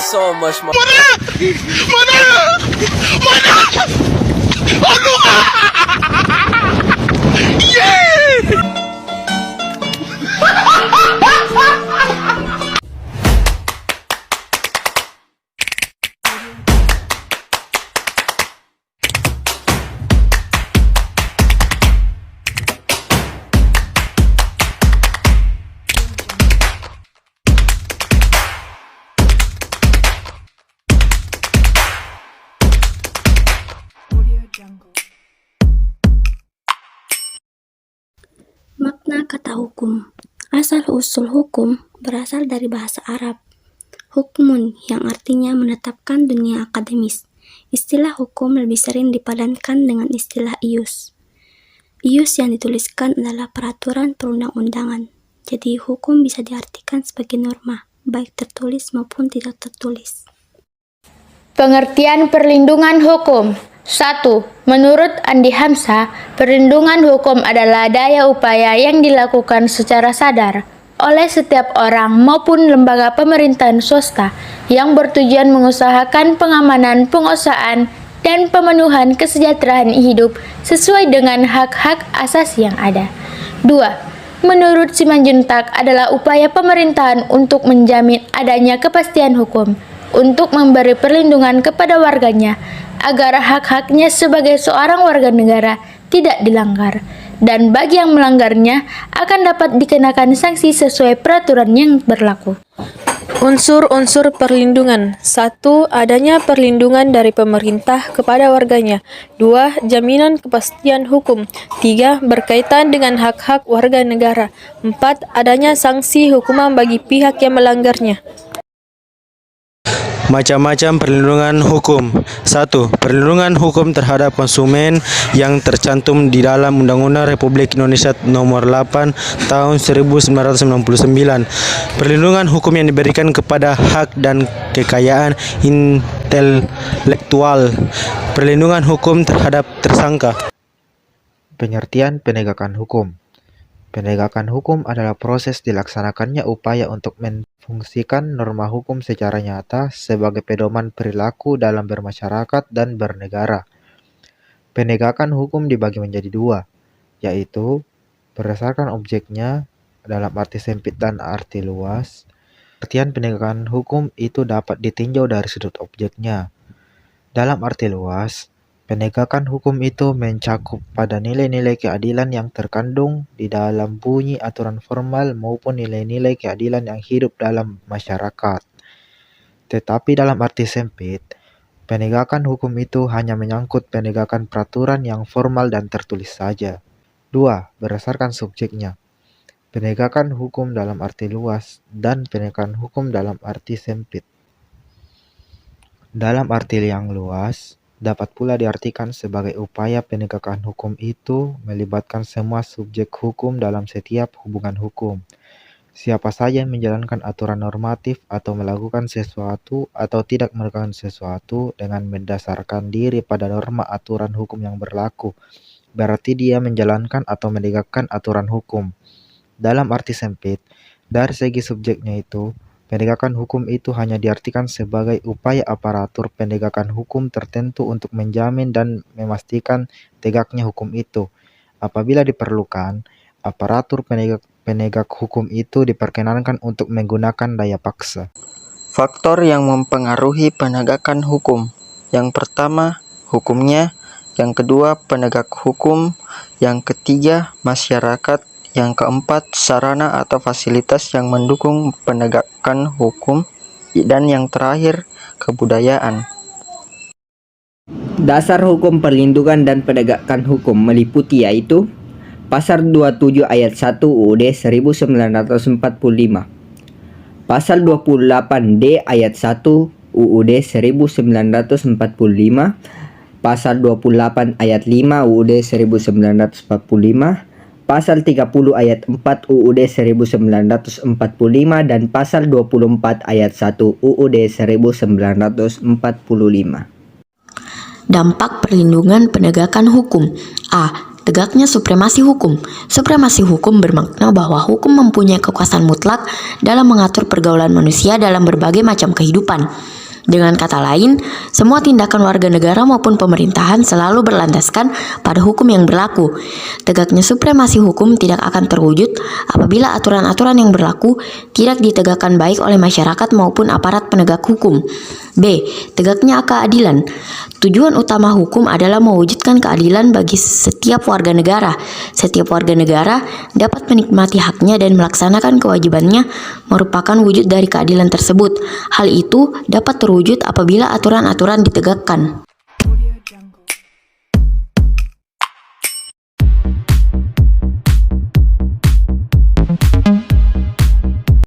so much more. Makna kata hukum. Asal-usul hukum berasal dari bahasa Arab. Hukmun yang artinya menetapkan dunia akademis. Istilah hukum lebih sering dipadankan dengan istilah ius. Ius yang dituliskan adalah peraturan perundang-undangan. Jadi hukum bisa diartikan sebagai norma, baik tertulis maupun tidak tertulis. Pengertian perlindungan hukum. 1. Menurut Andi Hamzah, perlindungan hukum adalah daya upaya yang dilakukan secara sadar oleh setiap orang maupun lembaga pemerintahan swasta yang bertujuan mengusahakan pengamanan penguasaan dan pemenuhan kesejahteraan hidup sesuai dengan hak-hak asasi yang ada. 2. Menurut Simanjuntak adalah upaya pemerintahan untuk menjamin adanya kepastian hukum, untuk memberi perlindungan kepada warganya agar hak-haknya sebagai seorang warga negara tidak dilanggar, dan bagi yang melanggarnya akan dapat dikenakan sanksi sesuai peraturan yang berlaku. Unsur-unsur perlindungan. 1. Adanya perlindungan dari pemerintah kepada warganya. 2. Jaminan kepastian hukum. 3. Berkaitan dengan hak-hak warga negara. 4. Adanya sanksi hukuman bagi pihak yang melanggarnya. Macam-macam perlindungan hukum. 1. Perlindungan hukum terhadap konsumen yang tercantum di dalam Undang-Undang Republik Indonesia Nomor 8 Tahun 1999. Perlindungan hukum yang diberikan kepada hak dan kekayaan intelektual. Perlindungan hukum terhadap tersangka. Pengertian penegakan hukum. Penegakan hukum adalah proses dilaksanakannya upaya untuk memfungsikan norma hukum secara nyata sebagai pedoman perilaku dalam bermasyarakat dan bernegara. Penegakan hukum dibagi menjadi dua, yaitu berdasarkan objeknya dalam arti sempit dan arti luas. Pengertian penegakan hukum itu dapat ditinjau dari sudut objeknya. Dalam arti luas, penegakan hukum itu mencakup pada nilai-nilai keadilan yang terkandung di dalam bunyi aturan formal maupun nilai-nilai keadilan yang hidup dalam masyarakat. Tetapi dalam arti sempit, penegakan hukum itu hanya menyangkut penegakan peraturan yang formal dan tertulis saja. 2. Berdasarkan subjeknya. Penegakan hukum dalam arti luas dan penegakan hukum dalam arti sempit. Dalam arti yang luas, dapat pula diartikan sebagai upaya penegakan hukum itu melibatkan semua subjek hukum dalam setiap hubungan hukum. Siapa saja yang menjalankan aturan normatif atau melakukan sesuatu atau tidak melakukan sesuatu dengan mendasarkan diri pada norma aturan hukum yang berlaku, berarti dia menjalankan atau menegakkan aturan hukum. Dalam arti sempit, dari segi subjeknya itu, penegakan hukum itu hanya diartikan sebagai upaya aparatur penegakan hukum tertentu untuk menjamin dan memastikan tegaknya hukum itu. Apabila diperlukan, aparatur penegak hukum itu diperkenankan untuk menggunakan daya paksa. Faktor yang mempengaruhi penegakan hukum. Yang pertama, hukumnya. Yang kedua, penegak hukum. Yang ketiga, masyarakat. Yang keempat, sarana atau fasilitas yang mendukung penegakan hukum. Dan yang terakhir, kebudayaan. Dasar hukum perlindungan dan penegakan hukum meliputi yaitu Pasal 27 ayat 1 UUD 1945, Pasal 28D ayat 1 UUD 1945, Pasal 28 ayat 5 UUD 1945, Pasal 30 ayat 4 UUD 1945 dan Pasal 24 ayat 1 UUD 1945. Dampak perlindungan penegakan hukum. A. Tegaknya supremasi hukum. Supremasi hukum bermakna bahwa hukum mempunyai kekuasaan mutlak dalam mengatur pergaulan manusia dalam berbagai macam kehidupan. Dengan kata lain, semua tindakan warga negara maupun pemerintahan selalu berlandaskan pada hukum yang berlaku. Tegaknya supremasi hukum tidak akan terwujud apabila aturan-aturan yang berlaku tidak ditegakkan baik oleh masyarakat maupun aparat penegak hukum. B. Tegaknya keadilan. Tujuan utama hukum adalah mewujudkan keadilan bagi setiap warga negara. Setiap warga negara dapat menikmati haknya dan melaksanakan kewajibannya merupakan wujud dari keadilan tersebut. Hal itu dapat terwujud apabila aturan-aturan ditegakkan.